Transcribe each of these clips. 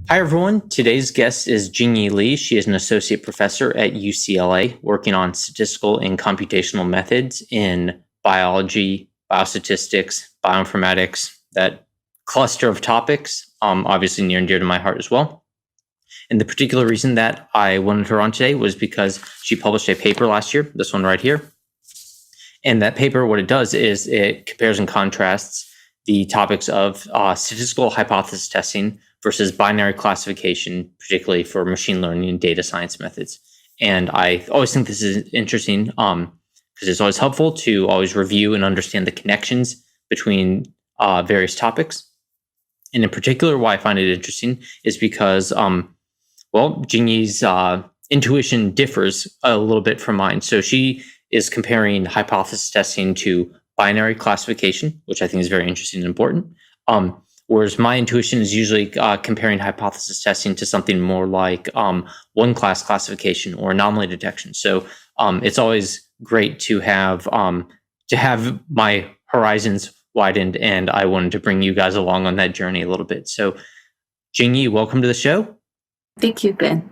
Hi, everyone. Today's guest is Jingyi Li. She is an associate professor at UCLA working on statistical and computational methods in biology, biostatistics, bioinformatics, that cluster of topics, obviously near and dear to my heart as well. And the particular reason that I wanted her on today was because she published a paper last year, this one right here. And that paper, what it does is it compares and contrasts the topics of statistical hypothesis testing versus binary classification, particularly for machine learning and data science methods. And I always think this is interesting because it's always helpful to always review and understand the connections between various topics. And in particular, why I find it interesting is because, Jingyi's intuition differs a little bit from mine. So she is comparing hypothesis testing to binary classification, which I think is very interesting and important. Whereas my intuition is usually comparing hypothesis testing to something more like one-class classification or anomaly detection. So it's always great to have my horizons widened, and I wanted to bring you guys along on that journey a little bit. So, Jingyi, welcome to the show. Thank you, Ben.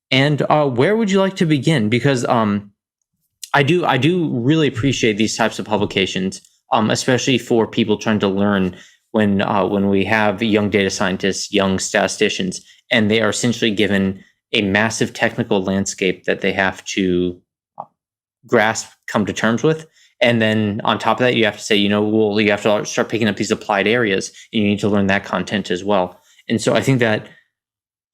And where would you like to begin? Because I do really appreciate these types of publications, especially for people trying to learn. When we have young data scientists, young statisticians, and they are essentially given a massive technical landscape that they have to grasp, come to terms with. And then on top of that, you have to say, you have to start picking up these applied areas, and you need to learn that content as well. And so I think that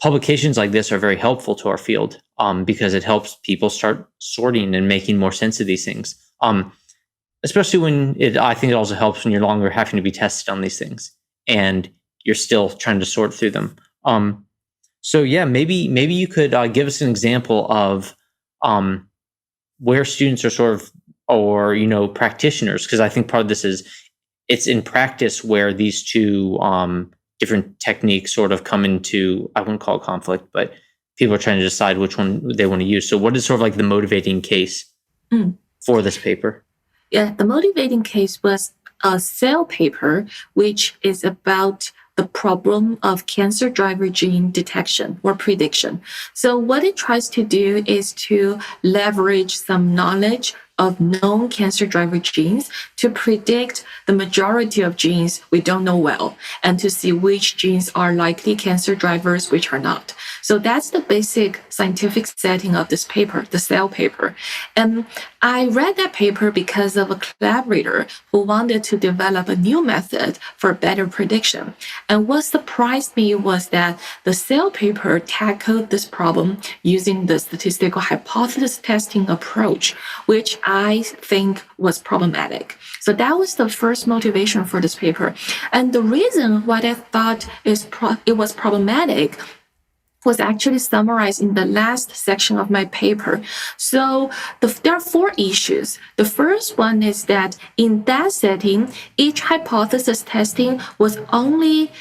publications like this are very helpful to our field because it helps people start sorting and making more sense of these things. Especially when I think it also helps when you're longer having to be tested on these things and you're still trying to sort through them. Maybe you could give us an example of where students are sort of, or practitioners, because I think part of this is it's in practice where these two different techniques sort of come into, I wouldn't call it conflict, but people are trying to decide which one they want to use. So what is sort of like the motivating case for this paper? Yeah, the motivating case was a Cell paper, which is about the problem of cancer driver gene detection or prediction. So what it tries to do is to leverage some knowledge of known cancer driver genes to predict the majority of genes we don't know well, and to see which genes are likely cancer drivers, which are not. So that's the basic scientific setting of this paper, the Cell paper. And I read that paper because of a collaborator who wanted to develop a new method for better prediction. And what surprised me was that the Cell paper tackled this problem using the statistical hypothesis testing approach, which I think was problematic. So that was the first motivation for this paper. And the reason why I thought it was problematic was actually summarized in the last section of my paper. So there are 4 issues. The first one is that in that setting, each hypothesis testing was only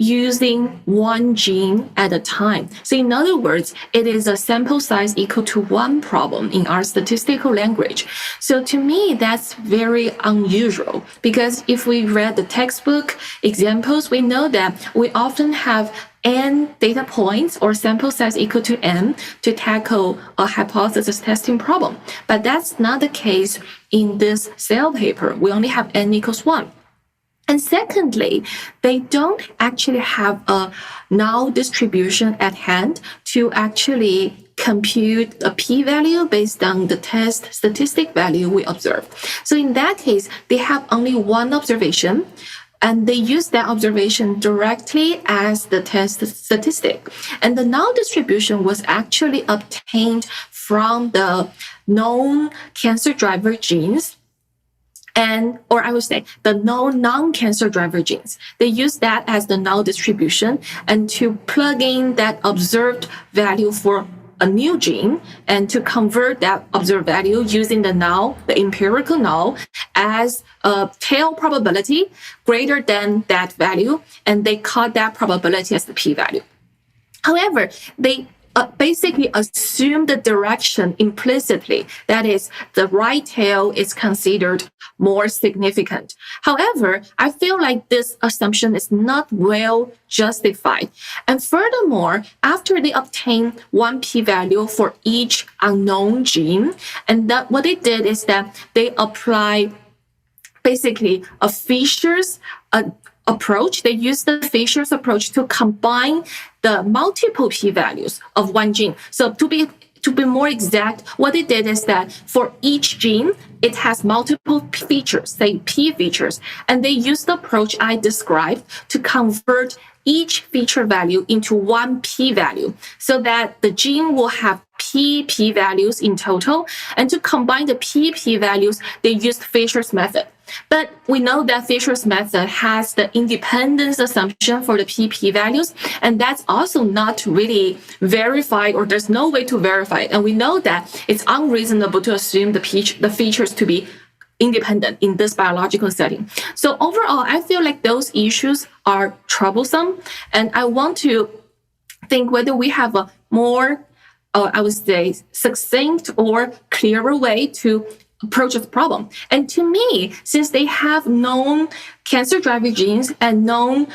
using one gene at a time. So in other words, it is a sample size equal to 1 problem in our statistical language. So to me, that's very unusual, because if we read the textbook examples, we know that we often have n data points or sample size equal to n to tackle a hypothesis testing problem. But that's not the case in this Cell paper. We only have n equals 1. And secondly, they don't actually have a null distribution at hand to actually compute a p-value based on the test statistic value we observed. So in that case, they have only one observation, and they use that observation directly as the test statistic. And the null distribution was actually obtained from the known cancer driver genes, or I would say the known non-cancer driver genes. They use that as the null distribution, and to plug in that observed value for a new gene, and to convert that observed value using the null, the empirical null, as a tail probability greater than that value, and they call that probability as the p-value. However, they basically assume the direction implicitly. That is, the right tail is considered more significant. However, I feel like this assumption is not well justified. And furthermore, after they obtain one p-value for each unknown gene, and that what they did is that they apply basically a Fisher's approach. They use the Fisher's approach to combine the multiple p-values of one gene. So to be more exact, what they did is that for each gene, it has multiple features, say p features, and they used the approach I described to convert each feature value into one p-value so that the gene will have p-values in total. And to combine the p-values, they used Fisher's method. But we know that Fisher's method has the independence assumption for the p-values, and that's also not really verified, or there's no way to verify it. And we know that it's unreasonable to assume the features to be independent in this biological setting. So overall, I feel like those issues are troublesome, and I want to think whether we have a more, I would say, succinct or clearer way to approach the problem. And to me, since they have known cancer driver genes and known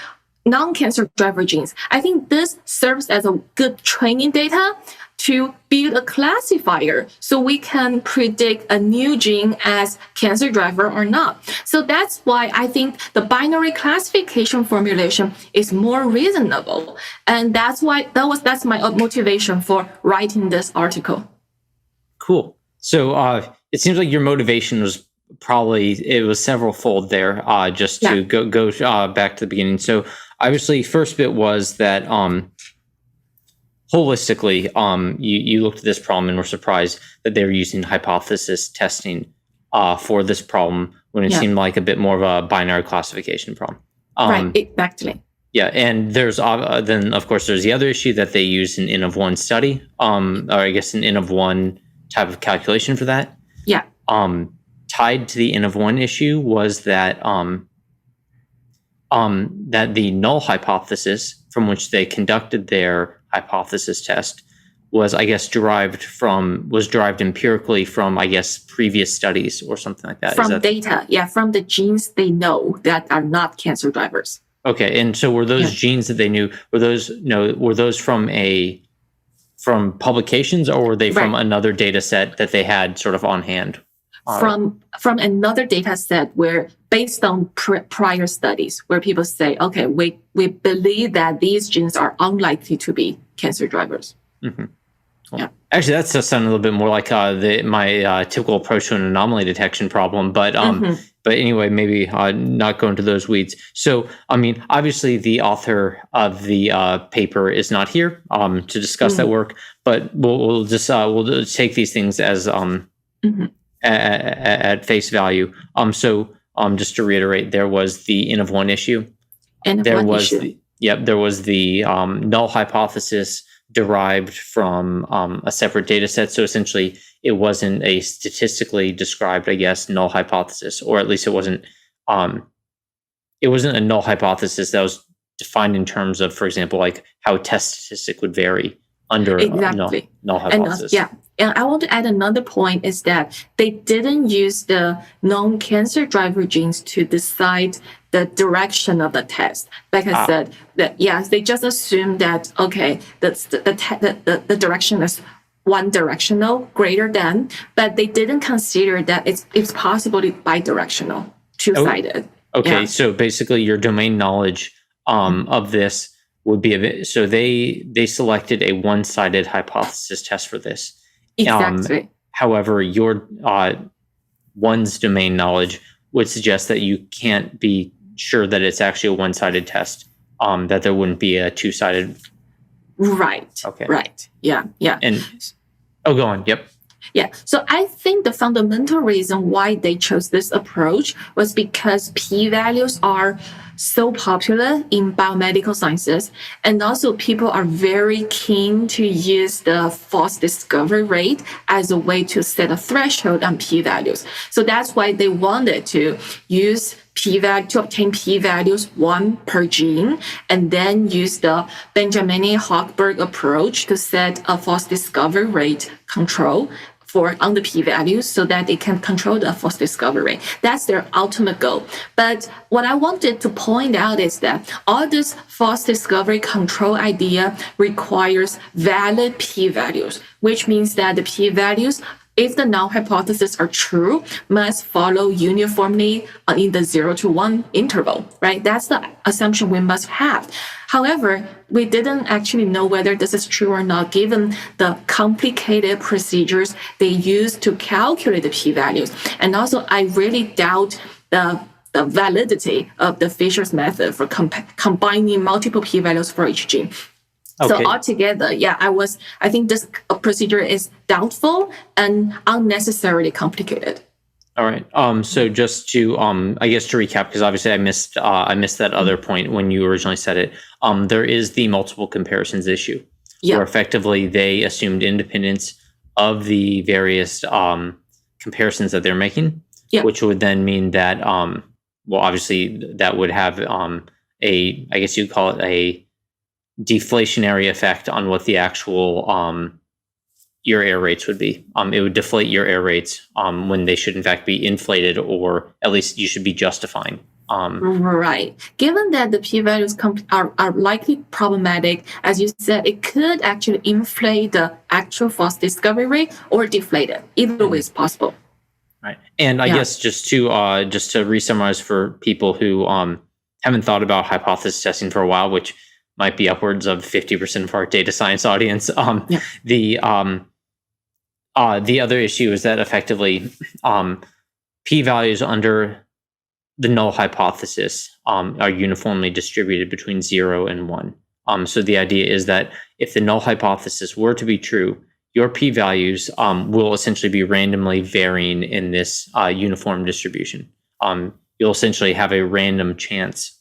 non-cancer driver genes, I think this serves as a good training data to build a classifier so we can predict a new gene as cancer driver or not. So that's why I think the binary classification formulation is more reasonable. And that's my motivation for writing this article. Cool. So it seems like your motivation was it was several fold there, just to go back to the beginning. So obviously first bit was that holistically, you looked at this problem and were surprised that they were using hypothesis testing for this problem when it seemed like a bit more of a binary classification problem. Right, exactly. Yeah, and there's then of course there's the other issue that they use an N of one study, or I guess an N of one type of calculation for that. Yeah. Tied to the N of one issue was that that the null hypothesis from which they conducted their hypothesis test was, I guess, derived empirically from, I guess, previous studies or something like that. From data, from the genes they know that are not cancer drivers. Okay, and so were those genes that they knew, were those from publications, or were they from another data set that they had sort of on hand? From another data set where, based on prior studies, where people say, okay, we believe that these genes are unlikely to be cancer drivers. Mm-hmm. Cool. Yeah. Actually, that's sounding a little bit more like my typical approach to an anomaly detection problem. But anyway, maybe not go into those weeds. So, I mean, obviously, the author of the paper is not here to discuss that work. But we'll just take these things as at face value. So just to reiterate, there was the N of one issue. There was the null hypothesis derived from a separate data set. So essentially, it wasn't a statistically described, I guess, null hypothesis, or at least it wasn't a null hypothesis that was defined in terms of, for example, like how a test statistic would vary under null hypothesis. And I want to add another point is that they didn't use the non-cancer driver genes to decide the direction of the test. Like I said, they just assumed that, okay, the direction is one directional, greater than, but they didn't consider that it's possible to bidirectional, two-sided. Okay, so basically your domain knowledge of this would be so they selected a one-sided hypothesis test for this. Exactly. However, your one's domain knowledge would suggest that you can't be sure that it's actually a one-sided test, that there wouldn't be a two-sided. Right. Okay. Right. Yeah. And go on. Yep. Yeah. So I think the fundamental reason why they chose this approach was because p-values are so popular in biomedical sciences, and also people are very keen to use the false discovery rate as a way to set a threshold on p-values. So that's why they wanted to use p-value to obtain p-values 1 per gene, and then use the Benjamini-Hochberg approach to set a false discovery rate control on the p-values so that they can control the false discovery rate. That's their ultimate goal. But what I wanted to point out is that all this false discovery control idea requires valid p-values, which means that the p-values, if the null hypotheses are true, must follow uniformly in the 0 to 1 interval, right? That's the assumption we must have. However, we didn't actually know whether this is true or not, given the complicated procedures they use to calculate the p-values. And also, I really doubt the validity of the Fisher's method for combining multiple p-values for each gene. Okay. So altogether, I think this procedure is doubtful and unnecessarily complicated. All right. So just to, I guess to recap, because obviously I missed that other point when you originally said it. There is the multiple comparisons issue, where effectively they assumed independence of the various comparisons that they're making, which would then mean that, well, obviously that would have I guess you'd call it a deflationary effect on what the actual your error rates would be. It would deflate your error rates when they should in fact be inflated, or at least you should be justifying. Right. Given that the p-values are likely problematic, as you said, it could actually inflate the actual false discovery rate or deflate it. Either way is possible. Right. And I guess just to re-summarize for people who haven't thought about hypothesis testing for a while, which might be upwards of 50% of our data science audience. The other issue is that effectively p-values under the null hypothesis are uniformly distributed between 0 and 1. So the idea is that if the null hypothesis were to be true, your p-values will essentially be randomly varying in this uniform distribution. You'll essentially have a random chance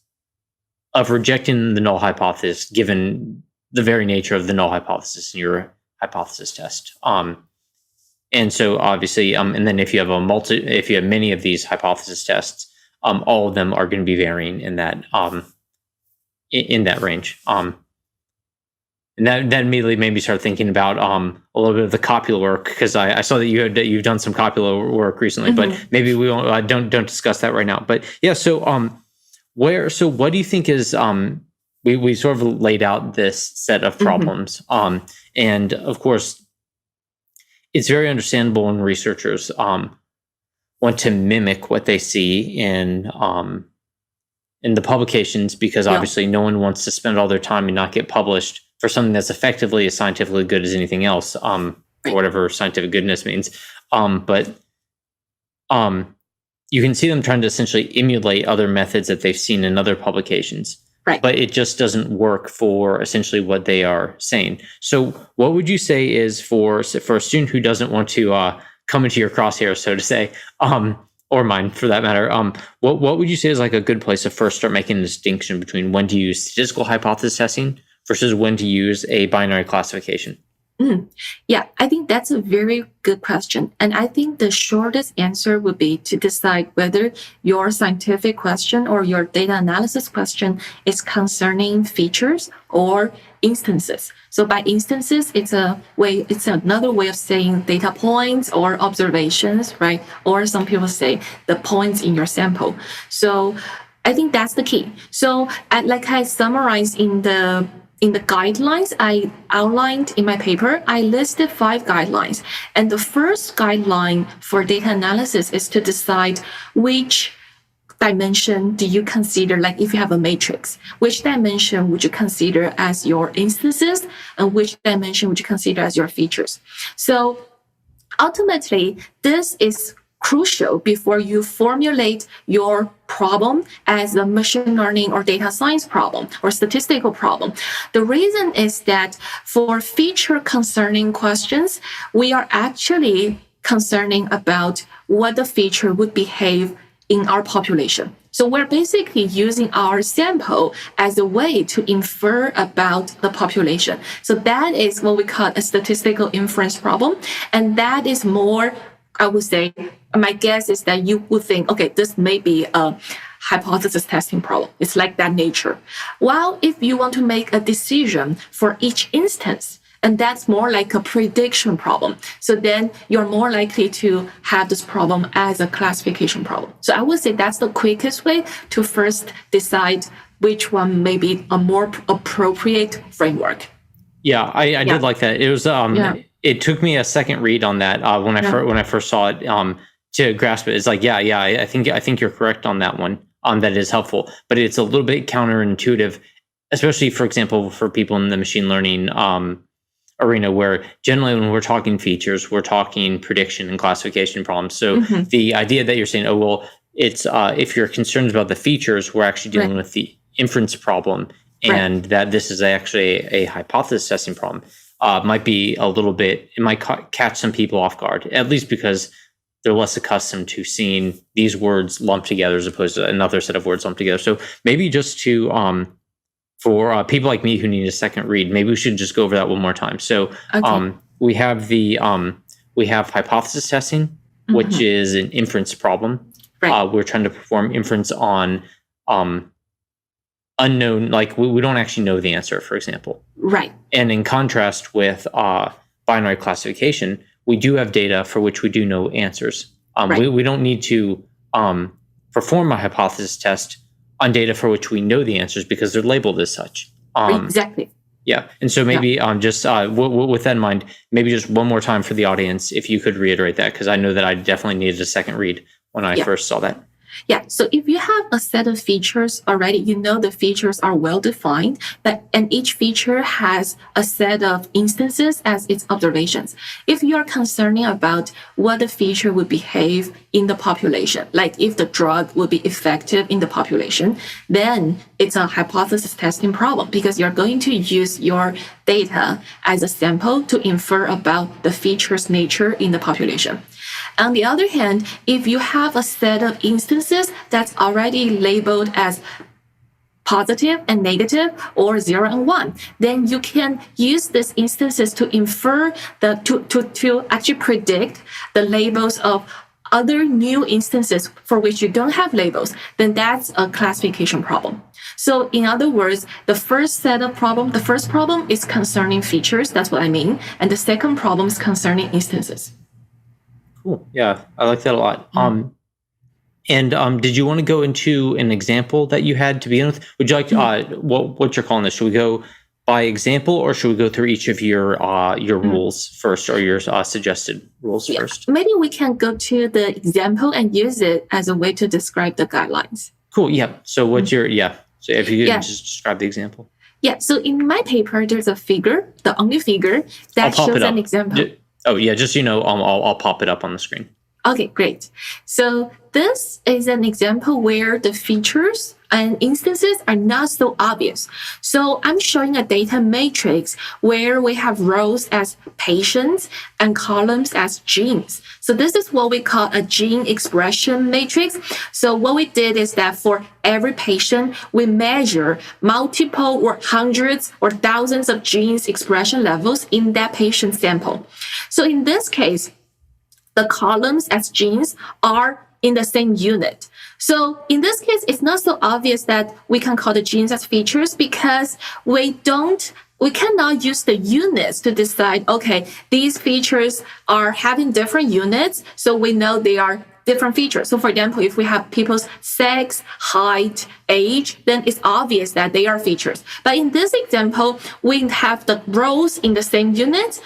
of rejecting the null hypothesis, given the very nature of the null hypothesis in your hypothesis test. And so obviously, and then if you have many of these hypothesis tests, all of them are going to be varying in that range. And that immediately made me start thinking about a little bit of the copula work, because I saw that you've done some copula work recently, but maybe we won't don't discuss that right now. But yeah, so what do you think is we sort of laid out this set of problems, and of course it's very understandable when researchers want to mimic what they see in the publications, because obviously no one wants to spend all their time and not get published for something that's effectively as scientifically good as anything else, or whatever scientific goodness means. But you can see them trying to essentially emulate other methods that they've seen in other publications. Right. But it just doesn't work for essentially what they are saying. So what would you say is for a student who doesn't want to come into your crosshairs, so to say, or mine for that matter, what would you say is like a good place to first start making a distinction between when to use statistical hypothesis testing versus when to use a binary classification? Yeah, I think that's a very good question. And I think the shortest answer would be to decide whether your scientific question or your data analysis question is concerning features or instances. So by instances, it's another way of saying data points or observations, right? Or some people say the points in your sample. So I think that's the key. So like I summarized in the guidelines I outlined in my paper, I listed 5 guidelines. And the first guideline for data analysis is to decide which dimension do you consider, like if you have a matrix, which dimension would you consider as your instances and which dimension would you consider as your features. So ultimately, this is crucial before you formulate your problem as a machine learning or data science problem or statistical problem. The reason is that for feature concerning questions, we are actually concerning about what the feature would behave in our population. So we're basically using our sample as a way to infer about the population. So that is what we call a statistical inference problem. And that is more, I would say, my guess is that you would think, okay, this may be a hypothesis testing problem. It's like that nature. While if you want to make a decision for each instance, and that's more like a prediction problem. So then you're more likely to have this problem as a classification problem. So I would say that's the quickest way to first decide which one may be a more appropriate framework. Yeah, I did like that. It was it took me a second read on that when I first saw it to grasp it. It's like I think you're correct on that one. That is helpful, but it's a little bit counterintuitive, especially for example for people in the machine learning arena, where generally when we're talking features, we're talking prediction and classification problems. So the idea that you're saying, oh well, it's if you're concerned about the features, we're actually dealing with the inference problem, and that this is actually a hypothesis testing problem. Might be a little bit, it might catch some people off guard, at least because they're less accustomed to seeing these words lumped together as opposed to another set of words lumped together. So maybe just to for people like me who need a second read, maybe we should just go over that one more time. So we have we have hypothesis testing, which is an inference problem. We're trying to perform inference on unknown, like we don't actually know the answer, for example. Right. And in contrast with binary classification, we do have data for which we do know answers. We don't need to perform a hypothesis test on data for which we know the answers because they're labeled as such. Exactly. Yeah. And so maybe just with that in mind, maybe just one more time for the audience, if you could reiterate that, because I know that I definitely needed a second read when I first saw that. Yeah. So if you have a set of features already, you know the features are well defined, and each feature has a set of instances as its observations. If you are concerning about what the feature would behave in the population, like if the drug would be effective in the population, then it's a hypothesis testing problem because you're going to use your data as a sample to infer about the feature's nature in the population. On the other hand, if you have a set of instances that's already labeled as positive and negative or 0 and 1, then you can use these instances to infer to actually predict the labels of other new instances for which you don't have labels. Then that's a classification problem. So in other words, the first problem is concerning features. That's what I mean. And the second problem is concerning instances. Cool. Yeah, I like that a lot. Did you want to go into an example that you had to begin with? Would you like what you're calling this? Should we go by example, or should we go through each of your rules first, or your suggested rules first? Maybe we can go to the example and use it as a way to describe the guidelines. Cool. Yeah. So what's your So if you could just describe the example. Yeah. So in my paper, there's a figure, the only figure that shows an example. Oh, yeah, just, I'll pop it up on the screen. Okay, great. So this is an example where the features and instances are not so obvious. So I'm showing a data matrix where we have rows as patients and columns as genes. So this is what we call a gene expression matrix. So what we did is that for every patient, we measure multiple or hundreds or thousands of genes expression levels in that patient sample. So in this case, the columns as genes are in the same unit. So in this case, it's not so obvious that we can call the genes as features because we cannot use the units to decide, okay, these features are having different units, so we know they are different features. So for example, if we have people's sex, height, age, then it's obvious that they are features. But in this example, we have the rows in the same unit,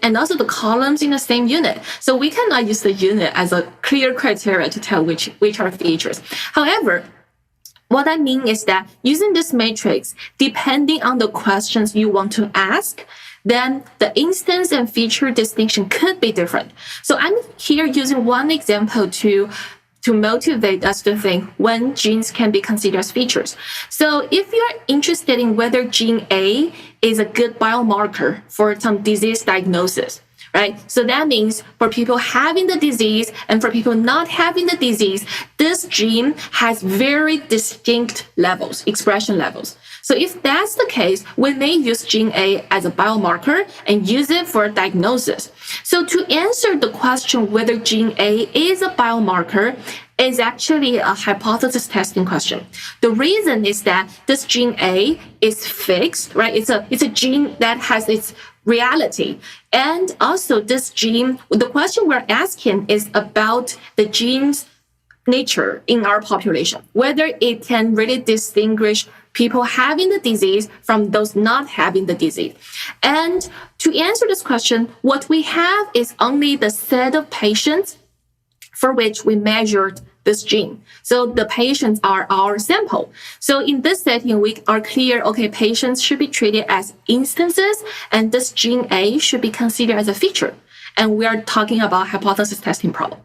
and also the columns in the same unit. So we cannot use the unit as a clear criteria to tell which are features. However, what I mean is that using this matrix, depending on the questions you want to ask, then the instance and feature distinction could be different. So I'm here using one example to motivate us to think when genes can be considered as features. So if you're interested in whether gene A is a good biomarker for some disease diagnosis, right? So that means for people having the disease and for people not having the disease, this gene has very distinct levels, expression levels. So if that's the case, we may use gene A as a biomarker and use it for diagnosis. So to answer the question whether gene A is a biomarker, is actually a hypothesis testing question. The reason is that this gene A is fixed, right? It's a gene that has its reality. And also this gene, the question we're asking is about the gene's nature in our population, whether it can really distinguish people having the disease from those not having the disease. And to answer this question, what we have is only the set of patients for which we measured this gene. So the patients are our sample. So in this setting, we are clear, okay, patients should be treated as instances, and this gene A should be considered as a feature. And we are talking about hypothesis testing problem.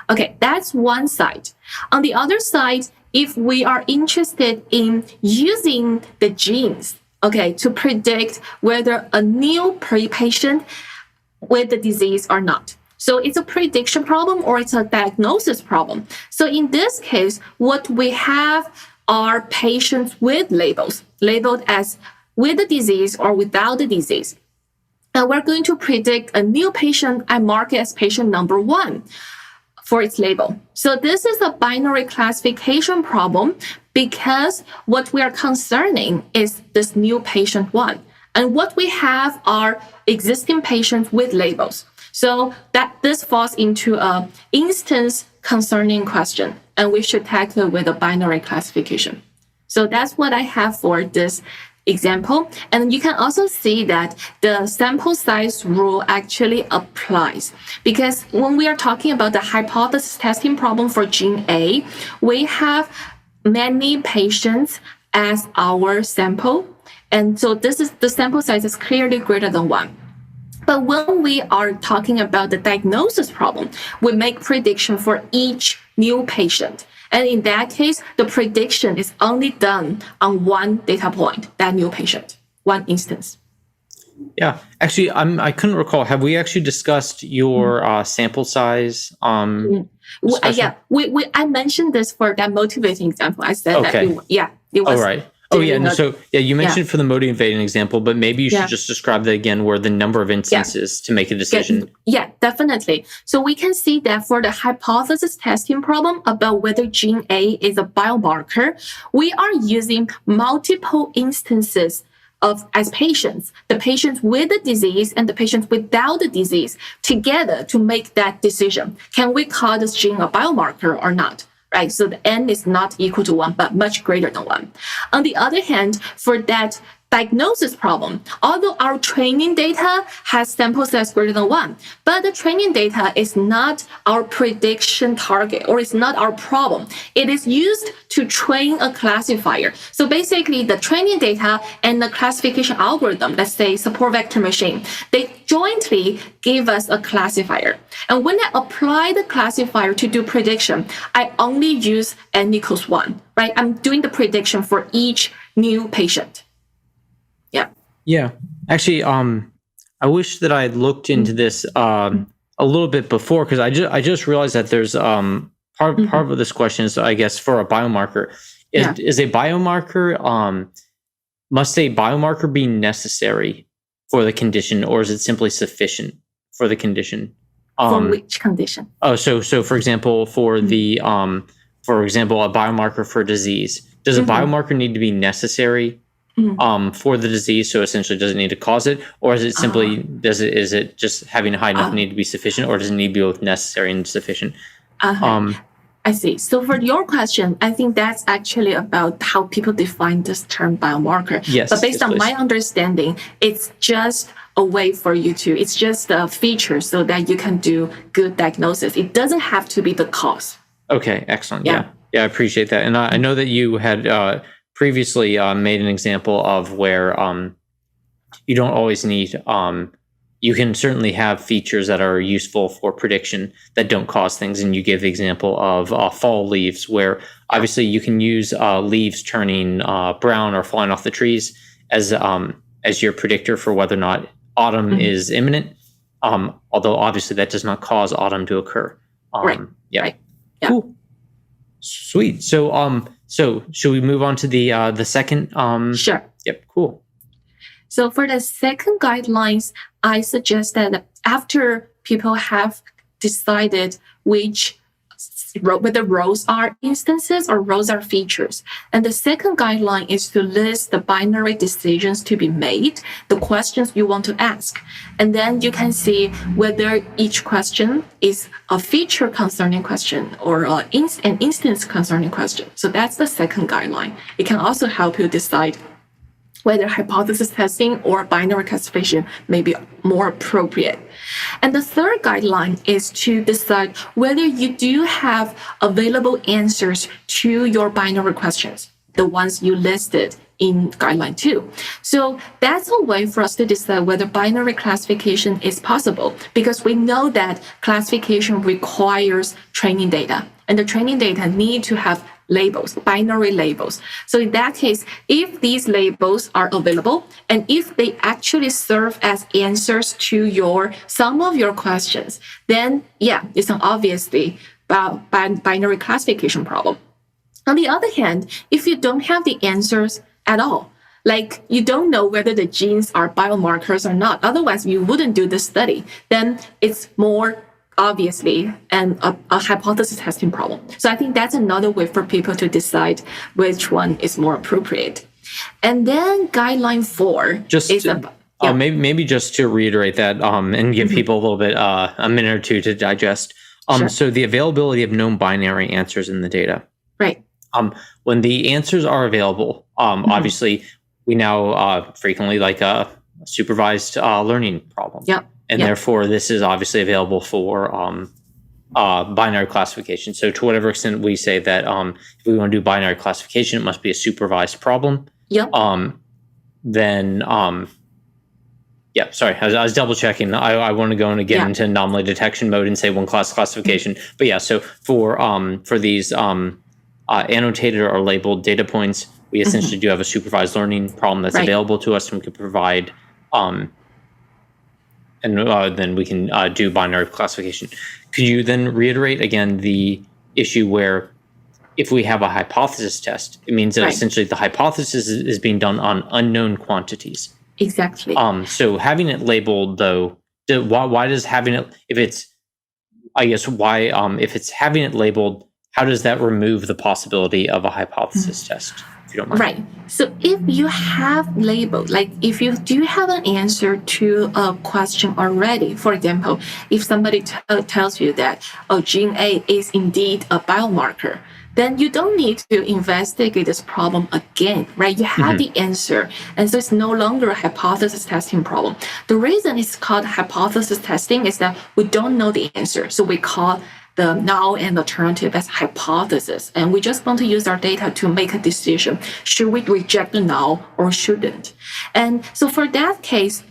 Okay, that's one side. On the other side, if we are interested in using the genes, okay, to predict whether a new patient with the disease or not. So it's a prediction problem or it's a diagnosis problem. So in this case, what we have are patients with labels, labeled as with the disease or without the disease. And we're going to predict a new patient and mark it as patient number 1 for its label. So this is a binary classification problem because what we are concerning is this new patient 1. And what we have are existing patients with labels. So that this falls into a instance concerning question, and we should tackle it with a binary classification. So that's what I have for this example. And you can also see that the sample size rule actually applies, because when we are talking about the hypothesis testing problem for gene A, we have many patients as our sample. And so the sample size is clearly greater than 1. But when we are talking about the diagnosis problem, we make prediction for each new patient. And in that case, the prediction is only done on one data point, that new patient, one instance. Yeah, actually, I couldn't recall. Have we actually discussed your sample size? Yeah, I mentioned this for that motivating example. I said that it was. Oh, right. Oh, yeah. No, so, you mentioned for the motivating example, but maybe you should just describe that again, where the number of instances to make a decision. Yeah, definitely. So we can see that for the hypothesis testing problem about whether gene A is a biomarker, we are using multiple instances as patients, the patients with the disease and the patients without the disease together to make that decision. Can we call this gene a biomarker or not? Right, so the n is not equal to 1, but much greater than 1. On the other hand, for that diagnosis problem, although our training data has sample size greater than 1, but the training data is not our prediction target, or it's not our problem. It is used to train a classifier. So basically, the training data and the classification algorithm, let's say support vector machine, they jointly give us a classifier. And when I apply the classifier to do prediction, I only use n equals 1, right? I'm doing the prediction for each new patient. Yeah. Actually, I wish that I had looked into this a little bit before, because I just realized that there's part of this question is, I guess, for a biomarker. Is a biomarker must a biomarker be necessary for the condition, or is it simply sufficient for the condition? For which condition? Oh, so for example, for the for example, a biomarker for disease, does a biomarker need to be necessary for the disease, so essentially does it need to cause it, or is it simply is it just having a high enough need to be sufficient, or does it need to be both necessary and sufficient? I see. So for your question, I think that's actually about how people define this term biomarker. Yes. But based on my understanding, it's just a way for you to, it's just a feature so that you can do good diagnosis. It doesn't have to be the cause. Okay, excellent. Yeah, I appreciate that. And I know that you had previously made an example of where you don't always need, you can certainly have features that are useful for prediction that don't cause things. And you give the example of fall leaves, where obviously you can use leaves turning brown or falling off the trees as your predictor for whether or not autumn is imminent. Although obviously that does not cause autumn to occur. Right. Yeah. Right. Yeah. Cool. Sweet. So should we move on to the second? Sure. Yep. Cool. So for the second guidelines, I suggest that after people have decided which whether rows are instances or rows are features. And the second guideline is to list the binary decisions to be made, the questions you want to ask. And then you can see whether each question is a feature concerning question or an instance concerning question. So that's the second guideline. It can also help you decide whether hypothesis testing or binary classification may be more appropriate. And the third guideline is to decide whether you do have available answers to your binary questions, the ones you listed in guideline 2. So that's a way for us to decide whether binary classification is possible, because we know that classification requires training data, and the training data need to have labels, binary labels. So in that case, if these labels are available and if they actually serve as answers to some of your questions, then yeah, it's an obviously binary classification problem. On the other hand, if you don't have the answers at all, like you don't know whether the genes are biomarkers or not, otherwise you wouldn't do the study, then it's more obviously a hypothesis testing problem. So I think that's another way for people to decide which one is more appropriate. And then guideline 4 maybe just to reiterate that and give people a little bit a minute or two to digest. Sure. So the availability of known binary answers in the data. Right. When the answers are available, obviously we now frequently like a supervised learning problem. Yep. And therefore, this is obviously available for binary classification. So to whatever extent we say that if we want to do binary classification, it must be a supervised problem. Yep. Then, sorry, I was double checking. I want to go in again into anomaly detection mode and say one class classification. But yeah, so for these annotated or labeled data points, we essentially do have a supervised learning problem that's available to us, and we could provide and then we can do binary classification. Could you then reiterate again the issue where if we have a hypothesis test, it means that essentially the hypothesis is being done on unknown quantities. Exactly. So having it labeled, though, why does having it, if it's having it labeled, how does that remove the possibility of a hypothesis test? If you don't mind. Right. So if you have labeled, like if you do have an answer to a question already, for example, if somebody tells you that gene A is indeed a biomarker, then you don't need to investigate this problem again, right? You have the answer. And so it's no longer a hypothesis testing problem. The reason it's called hypothesis testing is that we don't know the answer. So we call the null and alternative as hypothesis. And we just want to use our data to make a decision. Should we reject the null or shouldn't? And so for that case,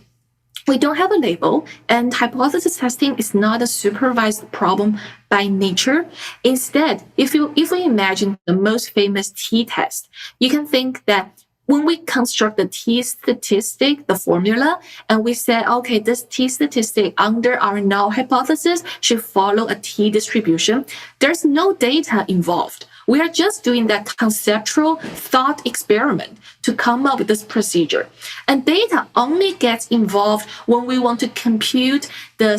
we don't have a label, and hypothesis testing is not a supervised problem by nature. Instead, if we imagine the most famous t-test, you can think that when we construct the t-statistic, the formula, and we say, okay, this t-statistic under our null hypothesis should follow a t-distribution, there's no data involved. We are just doing that conceptual thought experiment to come up with this procedure. And data only gets involved when we want to compute the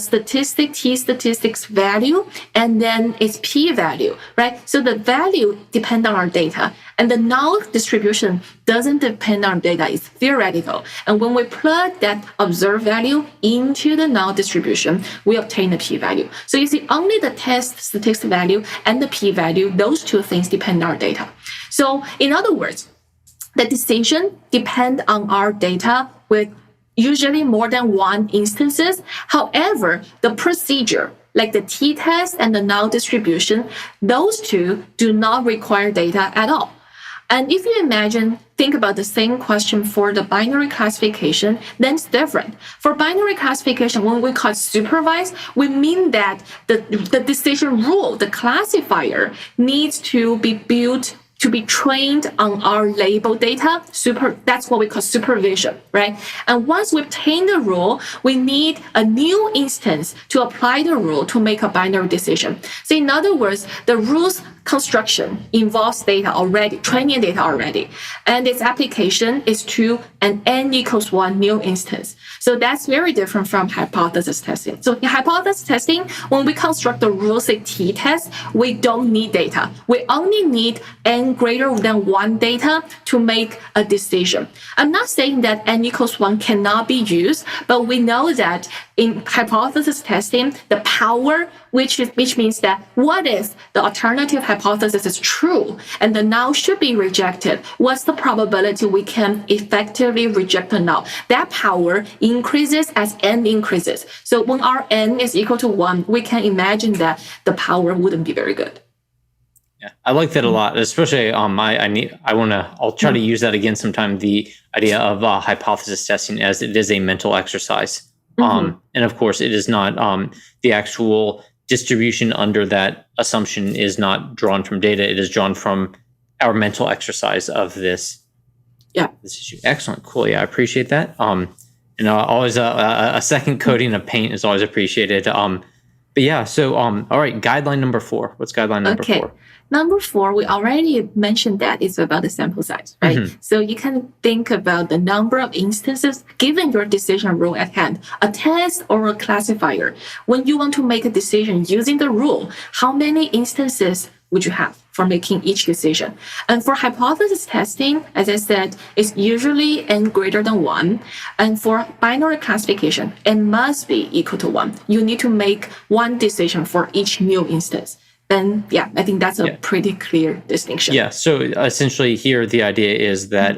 t-statistics value and then its p-value, right? So the value depends on our data, and the null distribution doesn't depend on data. It's theoretical. And when we plug that observed value into the null distribution, we obtain the p-value. So you see, only the test statistics value and the p-value, those two things depend on our data. So in other words, the decision depends on our data with usually more than one instances. However, the procedure, like the t-test and the null distribution, those two do not require data at all. And if you think about the same question for the binary classification, then it's different. For binary classification, when we call it supervised, we mean that the decision rule, the classifier, needs to be built to be trained on our label data. That's what we call supervision, right? And once we obtain the rule, we need a new instance to apply the rule to make a binary decision. So in other words, the rules construction involves data already, training data already, and its application is to an n=1 new instance. So that's very different from hypothesis testing. So in hypothesis testing, when we construct the rule-sig t-test, we don't need data. We only need n greater than 1 data to make a decision. I'm not saying that n=1 cannot be used, but we know that in hypothesis testing, the power, which means that what if the alternative hypothesis is true and the null should be rejected? What's the probability we can effectively reject the null? That power increases as n increases. So when our n is equal to 1, we can imagine that the power wouldn't be very good. Yeah, I like that a lot, especially I'll try to use that again sometime, the idea of hypothesis testing, as it is a mental exercise. And of course, it is not the actual distribution under that assumption is not drawn from data. It is drawn from our mental exercise of this issue. Excellent. Cool. Yeah, I appreciate that. Always a second coating of paint is always appreciated. But yeah, so all right, guideline number 4. What's guideline number 4? Number 4, we already mentioned that it's about the sample size, right? So you can think about the number of instances given your decision rule at hand, a test or a classifier. When you want to make a decision using the rule, how many instances would you have for making each decision? And for hypothesis testing, as I said, it's usually n greater than 1. And for binary classification, n must be equal to 1. You need to make one decision for each new instance. Then, I think that's a pretty clear distinction. Yeah, so essentially here, the idea is that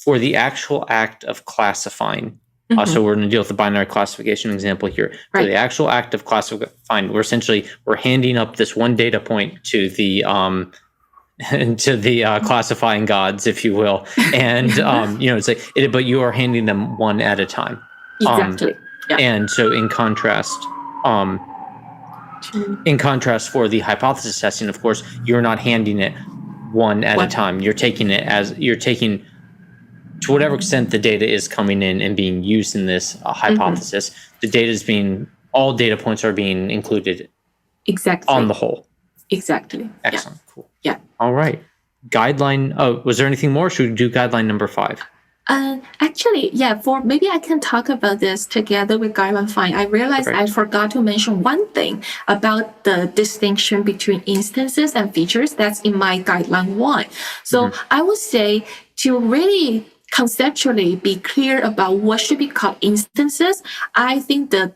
for the actual act of classifying, so we're going to deal with the binary classification example here. For the actual act of classifying, we're handing up this one data point to the classifying gods, if you will, and it's like, but you are handing them one at a time. Exactly. And so, in contrast, for the hypothesis testing, of course, you're not handing it one at a time. You're taking to whatever extent the data is coming in and being used in this hypothesis, the data is all data points are being included on the whole. Exactly. Excellent. Cool. Yeah. All right. Guideline. Oh, was there anything more? Should we do guideline number 5? Actually, maybe I can talk about this together with guideline 5. I realized I forgot to mention one thing about the distinction between instances and features that's in my guideline 1. So I would say to really conceptually be clear about what should be called instances, I think the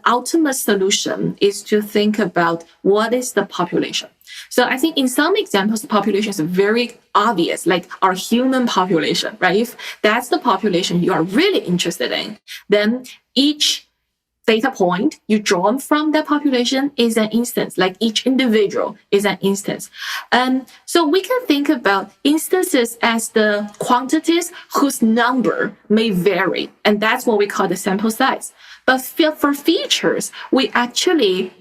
ultimate solution is to think about what is the population. So I think in some examples, the population is very obvious, like our human population, right? If that's the population you are really interested in, then each data point you draw from that population is an instance, like each individual is an instance. So we can think about instances as the quantities whose number may vary, and that's what we call the sample size. But for features, we actually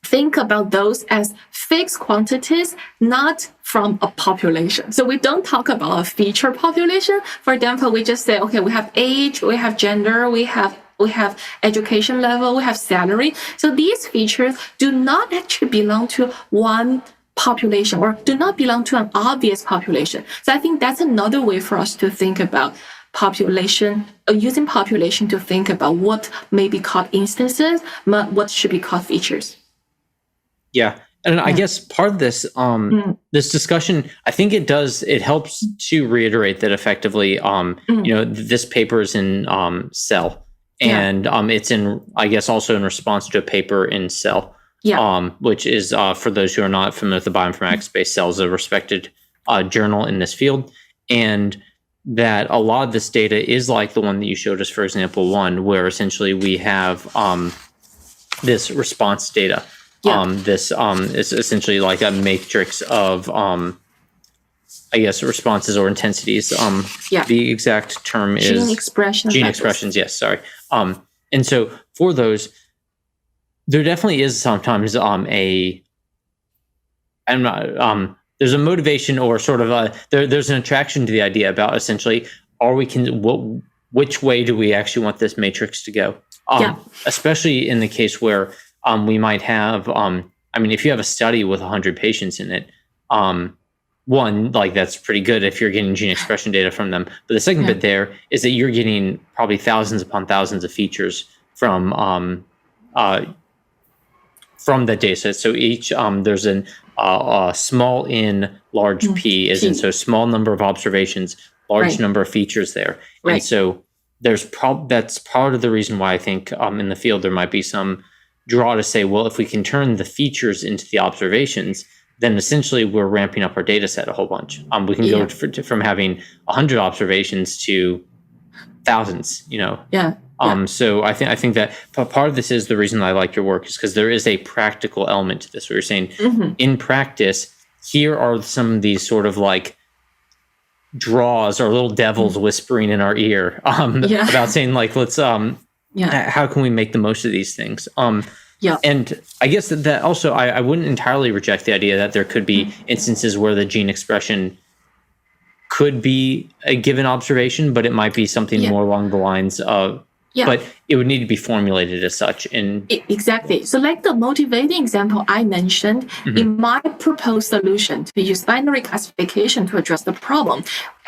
think about those as fixed quantities, not from a population. So we don't talk about a feature population. For example, we just say, okay, we have age, we have gender, we have education level, we have salary. So these features do not actually belong to one population or do not belong to an obvious population. So I think that's another way for us to think about population, using population to think about what may be called instances, what should be called features. Yeah. And I guess part of this, this discussion, I think it helps to reiterate that effectively, this paper is in Cell. And it's in, I guess, also in response to a paper in Cell, which is, for those who are not familiar with the bioinformatics space, Cell is a respected journal in this field. And that a lot of this data is like the one that you showed us, for example, 1, where essentially we have this response data. This is essentially like a matrix of, I guess, responses or intensities. The exact term is gene expression. Gene expressions. Yes, sorry. And so for those, there definitely is sometimes there's a motivation or sort of there's an attraction to the idea about essentially which way do we actually want this matrix to go? Especially in the case where we might have, if you have a study with 100 patients in it, one, like that's pretty good if you're getting gene expression data from them. But the second bit there is that you're getting probably thousands upon thousands of features from that data set. So each there's a small n, large p, is in so small number of observations, large number of features there. And so that's part of the reason why I think in the field there might be some draw to say, well, if we can turn the features into the observations, then essentially we're ramping up our data set a whole bunch. We can go from having 100 observations to thousands, So I think that part of this is the reason I like your work is because there is a practical element to this where you're saying in practice, here are some of these sort of like draws or little devils whispering in our ear about saying like, let's, how can we make the most of these things? And I guess that also I wouldn't entirely reject the idea that there could be instances where the gene expression could be a given observation, but it might be something more along the lines of, but it would need to be formulated as such. Exactly. So like the motivating example I mentioned, in my proposed solution to use binary classification to address the problem,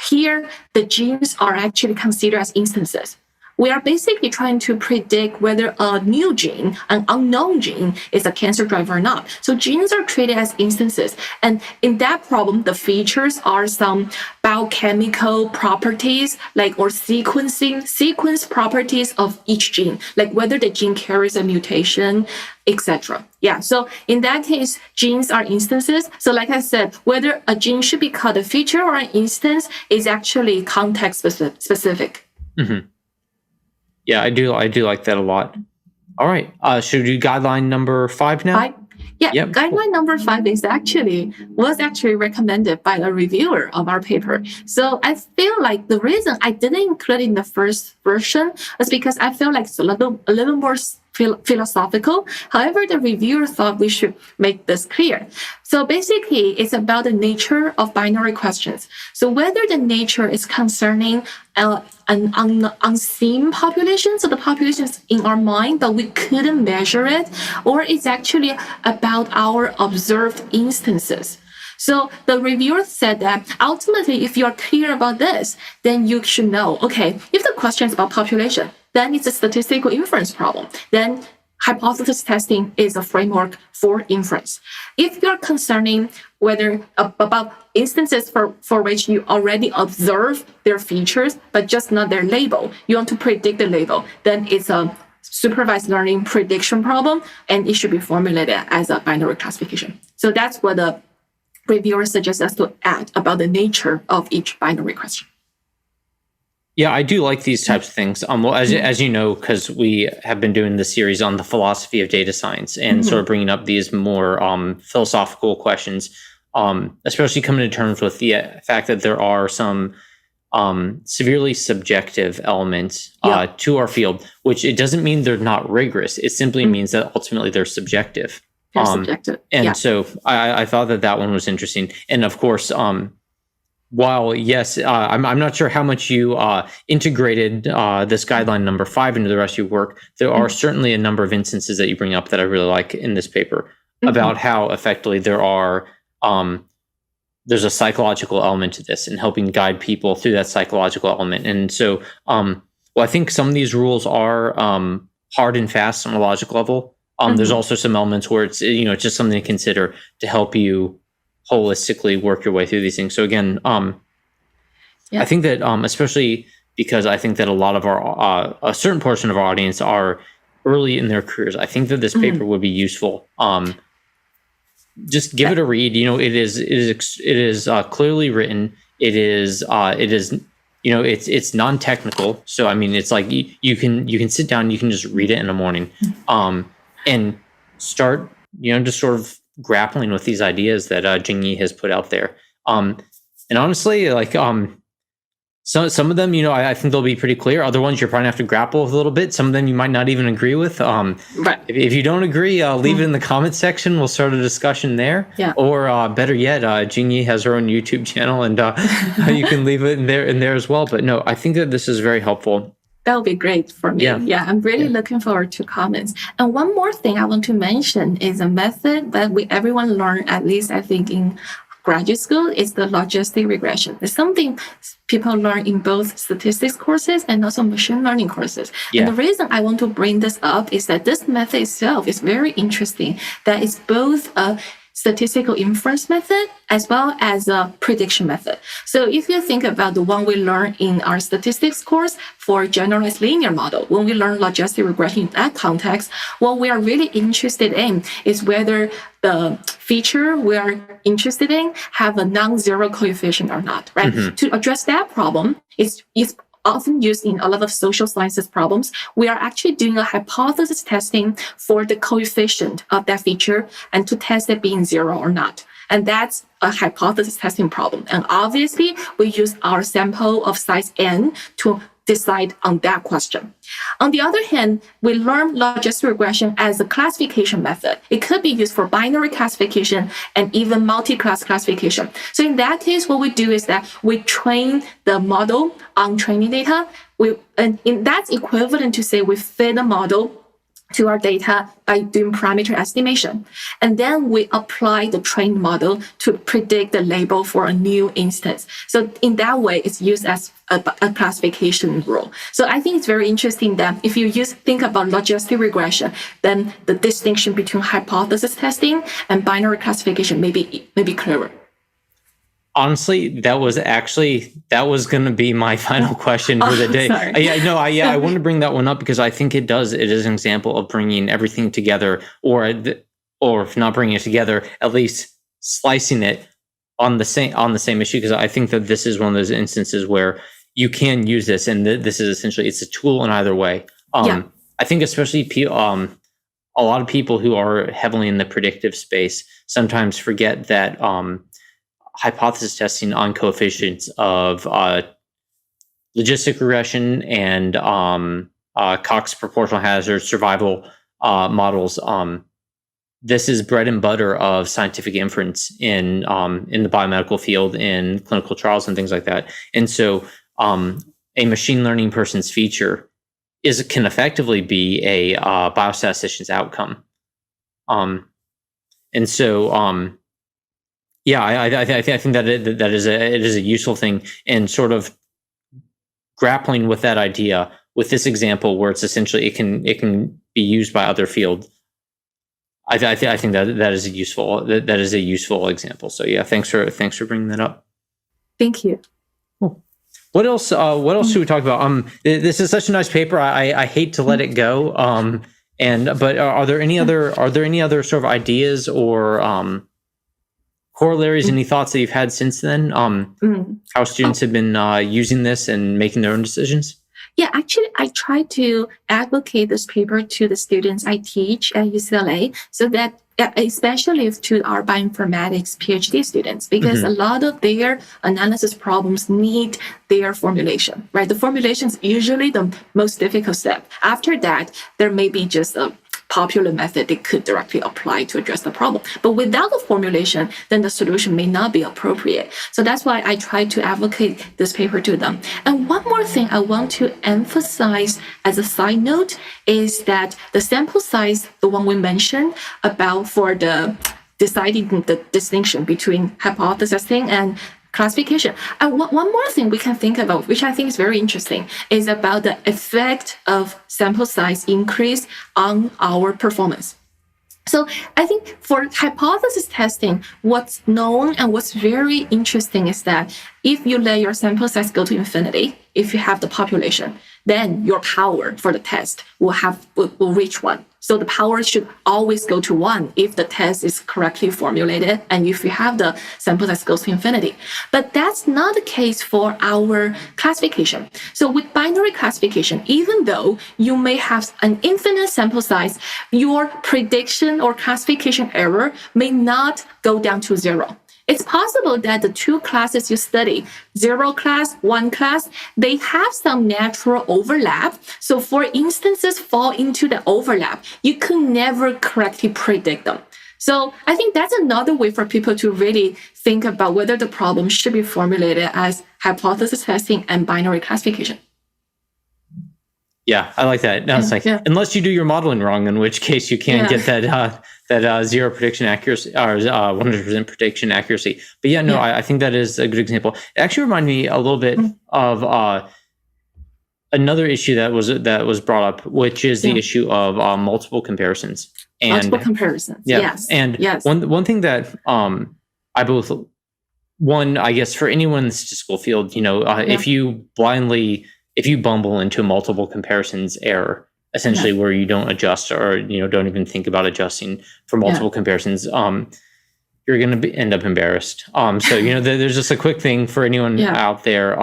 here the genes are actually considered as instances. We are basically trying to predict whether a new gene, an unknown gene, is a cancer driver or not. So genes are treated as instances. And in that problem, the features are some biochemical properties, or sequence properties of each gene, like whether the gene carries a mutation, etc. So in that case, genes are instances. So like I said, whether a gene should be called a feature or an instance is actually context specific. Yeah, I do like that a lot. All right. Should we do guideline number 5 now? Guideline number 5 was actually recommended by a reviewer of our paper. So I feel like the reason I didn't include it in the first version is because I feel like it's a little more philosophical. However, the reviewer thought we should make this clear. So basically, it's about the nature of binary questions. So whether the nature is concerning an unseen population, so the population is in our mind, but we couldn't measure it, or it's actually about our observed instances. So the reviewer said that ultimately, if you're clear about this, then you should know, okay, if the question is about population, then it's a statistical inference problem. Then hypothesis testing is a framework for inference. If you're concerning whether about instances for which you already observe their features, but just not their label, you want to predict the label, then it's a supervised learning prediction problem, and it should be formulated as a binary classification. So that's what the reviewer suggests us to add about the nature of each binary question. Yeah, I do like these types of things. Well, as you know, because we have been doing this series on the philosophy of data science and sort of bringing up these more philosophical questions, especially coming to terms with the fact that there are some severely subjective elements to our field, which it doesn't mean they're not rigorous. It simply means that ultimately they're subjective. They're subjective. And so I thought that one was interesting. And of course, while yes, I'm not sure how much you integrated this guideline number 5 into the rest of your work, there are certainly a number of instances that you bring up that I really like in this paper about how effectively there's a psychological element to this and helping guide people through that psychological element. And so, I think some of these rules are hard and fast on a logical level. There's also some elements where it's just something to consider to help you holistically work your way through these things. So again, I think that especially because I think that a lot of our a certain portion of our audience are early in their careers, I think that this paper would be useful. Just give it a read. It is clearly written. It's non-technical. So I mean, it's like you can sit down, you can just read it in the morning, and start just sort of grappling with these ideas that Jingyi has put out there. And honestly, some of them, I think they'll be pretty clear. Other ones you're probably gonna have to grapple with a little bit. Some of them you might not even agree with. Right. If you don't agree, leave it in the comment section. We'll start a discussion there. Yeah. Or better yet, Jingyi has her own YouTube channel, and you can leave it in there as well. But no, I think that this is very helpful. That would be great for me. Yeah, I'm really looking forward to comments. And one more thing I want to mention is a method that everyone learned, at least I think in graduate school is the logistic regression. It's something people learn in both statistics courses and also machine learning courses. Yeah. And the reason I want to bring this up is that this method itself is very interesting, that it's both a statistical inference method as well as a prediction method. So if you think about the one we learn in our statistics course for generalized linear model, when we learn logistic regression in that context, what we are really interested in is whether the feature we are interested in have a non-zero coefficient or not, right? Mm-hmm. To address that problem, it's often used in a lot of social sciences problems. We are actually doing a hypothesis testing for the coefficient of that feature and to test it being zero or not. And that's a hypothesis testing problem. And obviously, we use our sample of size n to decide on that question. On the other hand, we learn logistic regression as a classification method. It could be used for binary classification and even multi-class classification. So in that case, what we do is that we train the model on training data. And that's equivalent to say we fit the model to our data by doing parameter estimation. And then we apply the trained model to predict the label for a new instance. So in that way, it's used as a classification rule. So I think it's very interesting that if you think about logistic regression, then the distinction between hypothesis testing and binary classification may be clearer. Honestly, that was going to be my final question for the day. I wanted to bring that one up because I think it is an example of bringing everything together, or if not bringing it together, at least slicing it on the same issue. Because I think that this is one of those instances where you can use this, and this is essentially, it's a tool in either way. I think especially a lot of people who are heavily in the predictive space sometimes forget that hypothesis testing on coefficients of logistic regression and Cox proportional hazard survival models. This is bread and butter of scientific inference in the biomedical field, in clinical trials and things like that. And so a machine learning person's feature can effectively be a biostatistician's outcome. I think that it is a useful thing, and sort of grappling with that idea with this example where it's essentially it can be used by other fields. I think that is a useful example. So yeah, thanks for bringing that up. Thank you. Cool. What else should we talk about? This is such a nice paper. I hate to let it go. But are there any other sort of ideas or corollaries, any thoughts that you've had since then? How students have been using this and making their own decisions? Yeah, actually, I try to advocate this paper to the students I teach at UCLA, so that especially to our bioinformatics PhD students, because a lot of their analysis problems need their formulation, right? The formulation is usually the most difficult step. After that, there may be just a popular method they could directly apply to address the problem. But without the formulation, then the solution may not be appropriate. So that's why I try to advocate this paper to them. And one more thing I want to emphasize as a side note is that the sample size, the one we mentioned about for the deciding the distinction between hypothesis testing and classification. And one more thing we can think about, which I think is very interesting, is about the effect of sample size increase on our performance. So I think for hypothesis testing, what's known and what's very interesting is that if you let your sample size go to infinity, if you have the population, then your power for the test will reach 1. So the power should always go to 1 if the test is correctly formulated and if you have the sample size goes to infinity. But that's not the case for our classification. So with binary classification, even though you may have an infinite sample size, your prediction or classification error may not go down to 0. It's possible that the two classes you study, 0 class, 1 class, they have some natural overlap. So for instances fall into the overlap, you could never correctly predict them. So I think that's another way for people to really think about whether the problem should be formulated as hypothesis testing and binary classification. Yeah, I like that. No, it's like, unless you do your modeling wrong, in which case you can't get that zero prediction accuracy or 100% prediction accuracy. But yeah, no, I think that is a good example. It actually reminded me a little bit of another issue that was brought up, which is the issue of multiple comparisons. And multiple comparisons. Yes. And one thing that I guess for anyone in the statistical field, if you bumble into multiple comparisons error, essentially where you don't adjust or don't even think about adjusting for multiple comparisons, you're going to end up embarrassed. So there's just a quick thing for anyone out there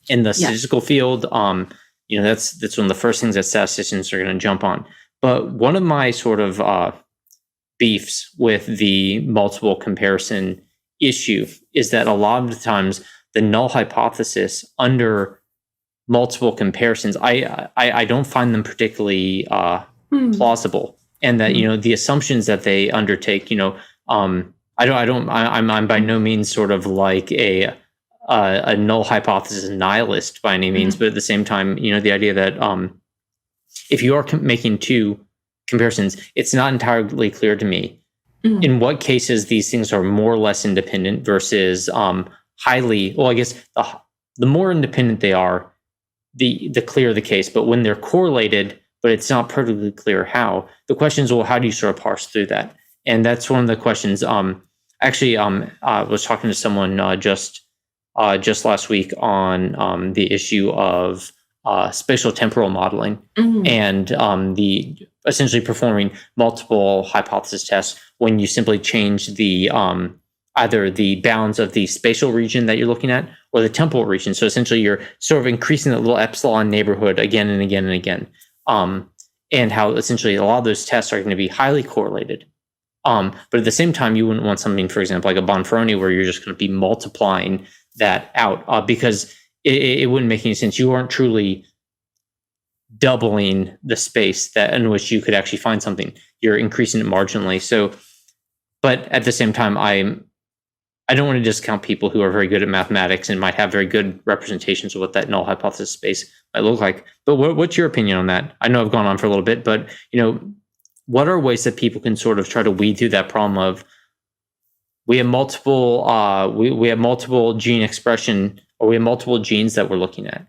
in the statistical field. That's one of the first things that statisticians are going to jump on. But one of my sort of beefs with the multiple comparison issue is that a lot of the times the null hypothesis under multiple comparisons, I don't find them particularly plausible, and that the assumptions that they undertake, I'm by no means sort of like a null hypothesis nihilist by any means, but at the same time, the idea that if you are making two comparisons, it's not entirely clear to me in what cases these things are more or less independent versus highly. Well, I guess the more independent they are, the clearer the case. But when they're correlated, but it's not perfectly clear how, the question is, well, how do you sort of parse through that? And that's one of the questions. Actually, I was talking to someone just last week on the issue of spatial temporal modeling and the essentially performing multiple hypothesis tests when you simply change the either the bounds of the spatial region that you're looking at or the temporal region. So essentially you're sort of increasing that little epsilon neighborhood again and again and again. And how essentially a lot of those tests are going to be highly correlated. But at the same time, you wouldn't want something, for example, like a Bonferroni, where you're just going to be multiplying that out because it wouldn't make any sense. You aren't truly doubling the space that in which you could actually find something. You're increasing it marginally. So, but at the same time, I don't want to discount people who are very good at mathematics and might have very good representations of what that null hypothesis space might look like. But what's your opinion on that? I know I've gone on for a little bit, but what are ways that people can sort of try to weed through that problem of we have multiple we have multiple gene expression, or we have multiple genes that we're looking at?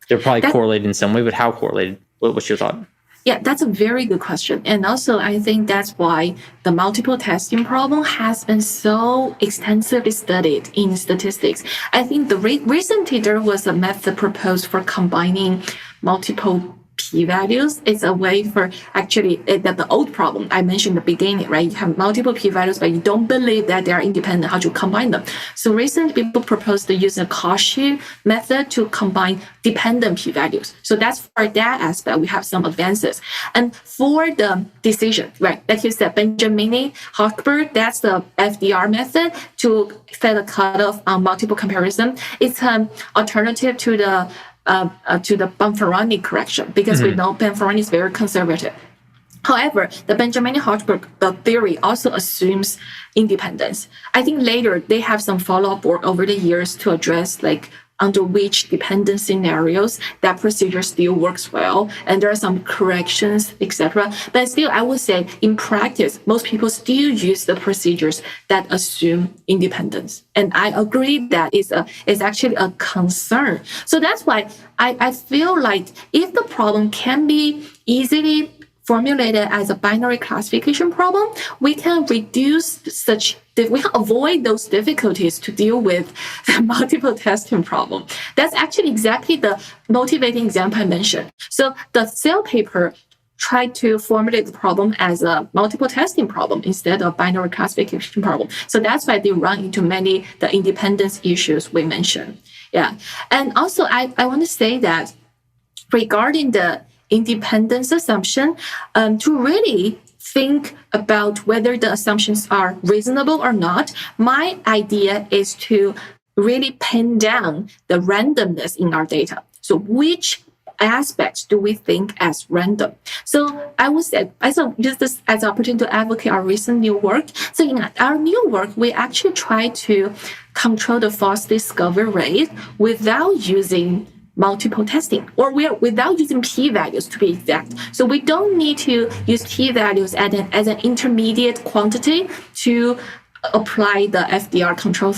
They're probably correlated in some way, but how correlated? What's your thought? Yeah, that's a very good question. And also, I think that's why the multiple testing problem has been so extensively studied in statistics. I think the recently there was a method proposed for combining multiple p-values. It's a way for actually the old problem I mentioned in the beginning, right? You have multiple p-values, but you don't believe that they are independent. How to combine them? So recently, people proposed to use a causation method to combine dependent p-values. So that's for that aspect, we have some advances. And for the decision, right? Like you said, Benjamini, Hochberg, that's the FDR method to set a cutoff on multiple comparison. It's an alternative to the Bonferroni correction, because we know Bonferroni is very conservative. However, the Benjamini-Hochberg theory also assumes independence. I think later they have some follow-up work over the years to address like under which dependent scenarios that procedure still works well, and there are some corrections, etc. But still, I would say in practice, most people still use the procedures that assume independence. And I agree that is actually a concern. So that's why I feel like if the problem can be easily formulated as a binary classification problem, we can avoid those difficulties to deal with the multiple testing problem. That's actually exactly the motivating example I mentioned. So the Cell paper tried to formulate the problem as a multiple testing problem instead of binary classification problem. So that's why they run into the independence issues we mentioned. Yeah. And also I want to say that regarding the independence assumption, to really think about whether the assumptions are reasonable or not, my idea is to really pin down the randomness in our data. So which aspects do we think as random? So I would say, use this as an opportunity to advocate our recent new work. So in our new work, we actually try to control the false discovery rate without using multiple testing, or without using p-values to be exact. So we don't need to use p-values as an intermediate quantity to apply the FDR control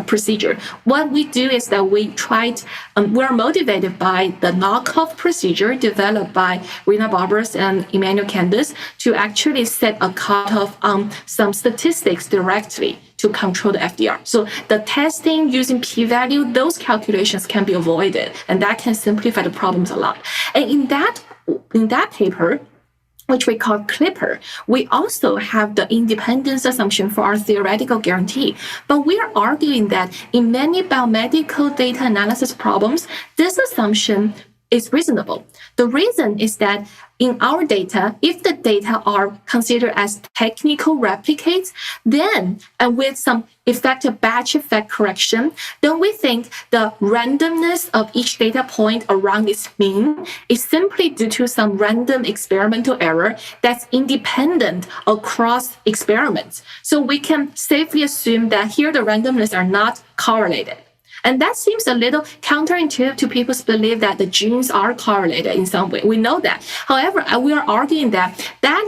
procedure. What we do is that we're motivated by the knockoff procedure developed by Rena Barbers and Emmanuel Candice to actually set a cutoff on some statistics directly to control the FDR. So the testing using p-value, those calculations can be avoided, and that can simplify the problems a lot. And in that paper, which we call Clipper, we also have the independence assumption for our theoretical guarantee. But we are arguing that in many biomedical data analysis problems, this assumption is reasonable. The reason is that in our data, if the data are considered as technical replicates, then, and with some effective batch effect correction, then we think the randomness of each data point around its mean is simply due to some random experimental error that's independent across experiments. So we can safely assume that here the randomness are not correlated. And that seems a little counterintuitive to people's belief that the genes are correlated in some way. We know that. However, we are arguing that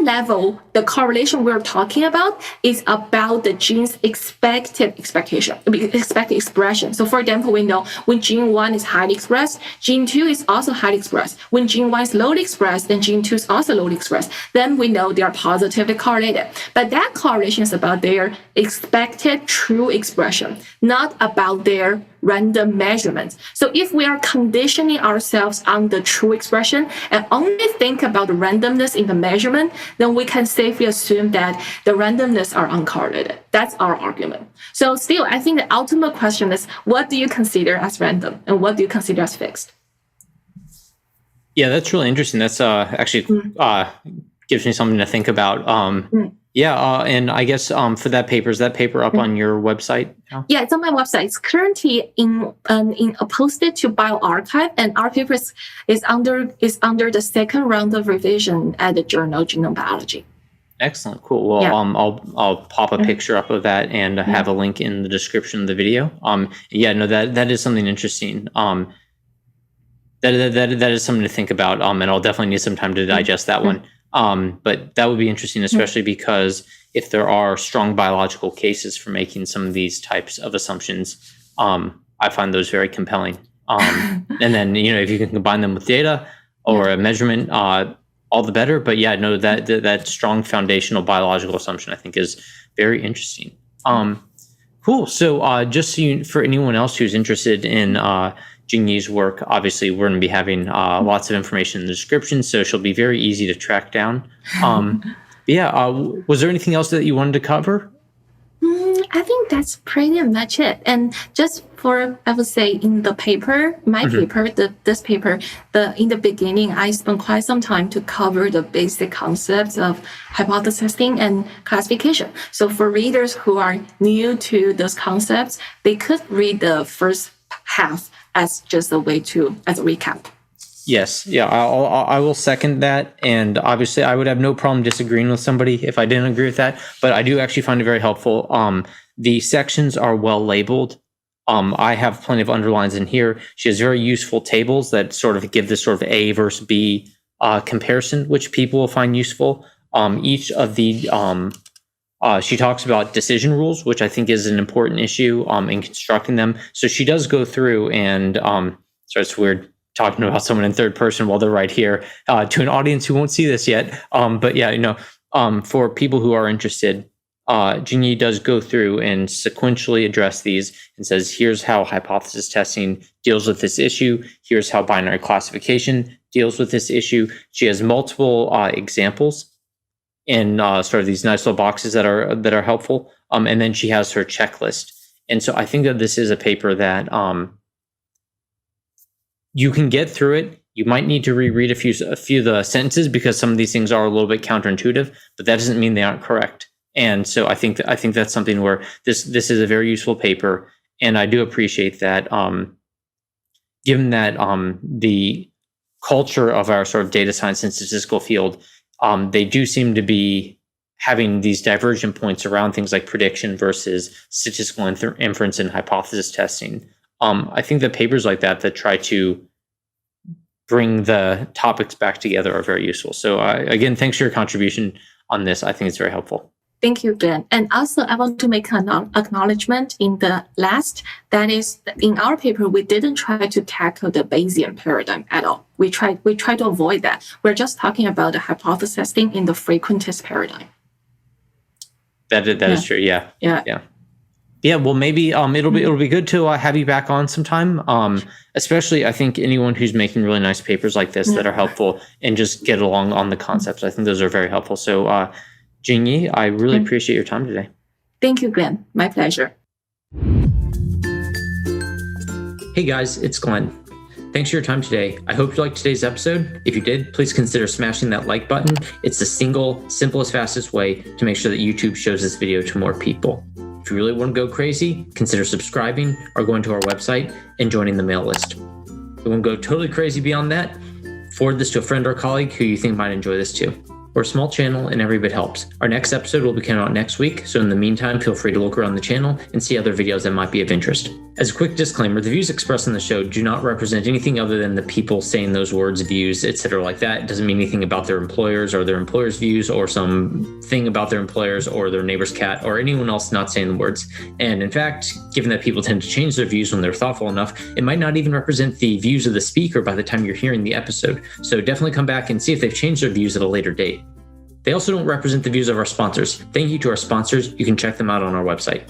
level, the correlation we're talking about, is about the gene's expected expression. So for example, we know when gene 1 is highly expressed, gene 2 is also highly expressed. When gene 1 is lowly expressed, then gene 2 is also lowly expressed. Then we know they are positively correlated. But that correlation is about their expected true expression, not about their random measurements. So if we are conditioning ourselves on the true expression and only think about the randomness in the measurement, then we can safely assume that the randomness are uncorrelated. That's our argument. So still, I think the ultimate question is, what do you consider as random and what do you consider as fixed? Yeah, that's really interesting. That's actually gives me something to think about. Yeah, and I guess for that paper, is that paper up on your website now? Yeah, it's on my website. It's currently posted to Bio-arxiv, and our paper is under the second round of revision at the journal Genome Biology. Excellent, cool. Well, yeah. I'll pop a picture up of that and have a link in the description of the video. That is something interesting. That is something to think about. And I'll definitely need some time to digest that one. But that would be interesting, especially because if there are strong biological cases for making some of these types of assumptions, I find those very compelling. And then, if you can combine them with data or a measurement, all the better. But yeah, no, that strong foundational biological assumption, I think, is very interesting. Cool. So just for anyone else who's interested in Jingyi's work, obviously we're going to be having lots of information in the description, so she'll be very easy to track down. Was there anything else that you wanted to cover? I think that's pretty much it. And just I would say in the paper, this paper, in the beginning, I spent quite some time to cover the basic concepts of hypothesis testing and classification. So for readers who are new to those concepts, they could read the first half as just a recap. Yes. Yeah. I will second that. And obviously I would have no problem disagreeing with somebody if I didn't agree with that, but I do actually find it very helpful. The sections are well labeled. I have plenty of underlines in here. She has very useful tables that sort of give this sort of A versus B comparison, which people will find useful. Each of the she talks about decision rules, which I think is an important issue in constructing them. So she does go through and so it's weird talking about someone in third person while they're right here to an audience who won't see this yet. But yeah, for people who are interested, Jingyi does go through and sequentially address these and says, here's how hypothesis testing deals with this issue. Here's how binary classification deals with this issue. She has multiple examples in sort of these nice little boxes that are helpful. And then she has her checklist. And so I think that this is a paper that you can get through it. You might need to reread a few of the sentences because some of these things are a little bit counterintuitive, but that doesn't mean they aren't correct. And so I think that's something where this is a very useful paper, and I do appreciate that. Given that the culture of our sort of data science and statistical field, they do seem to be having these divergent points around things like prediction versus statistical inference and hypothesis testing. I think that papers like that try to bring the topics back together are very useful. So again, thanks for your contribution on this. I think it's very helpful. Thank you, Glenn. And also, I want to make an acknowledgement in the last, that is, in our paper, we didn't try to tackle the Bayesian paradigm at all. We try to avoid that. We're just talking about the hypothesis testing in the frequentist paradigm. That is true. Yeah. Well, maybe it'll be good to have you back on sometime. Especially, I think anyone who's making really nice papers like this that are helpful and just get along on the concepts. I think those are very helpful. So, Jingyi, I really appreciate your time today. Thank you, Glenn. My pleasure. Hey guys, it's Glenn. Thanks for your time today. I hope you liked today's episode. If you did, please consider smashing that like button. It's the single, simplest, fastest way to make sure that YouTube shows this video to more people. If you really want to go crazy, consider subscribing or going to our website and joining the mail list. If you want to go totally crazy beyond that, forward this to a friend or colleague who you think might enjoy this too. We're a small channel and every bit helps. Our next episode will be coming out next week, so in the meantime, feel free to look around the channel and see other videos that might be of interest. As a quick disclaimer, the views expressed on the show do not represent anything other than the people saying those words, views, etc. like that. It doesn't mean anything about their employers or their employers' views or some thing about their employers or their neighbor's cat or anyone else not saying the words. And in fact, given that people tend to change their views when they're thoughtful enough, it might not even represent the views of the speaker by the time you're hearing the episode. So definitely come back and see if they've changed their views at a later date. They also don't represent the views of our sponsors. Thank you to our sponsors. You can check them out on our website.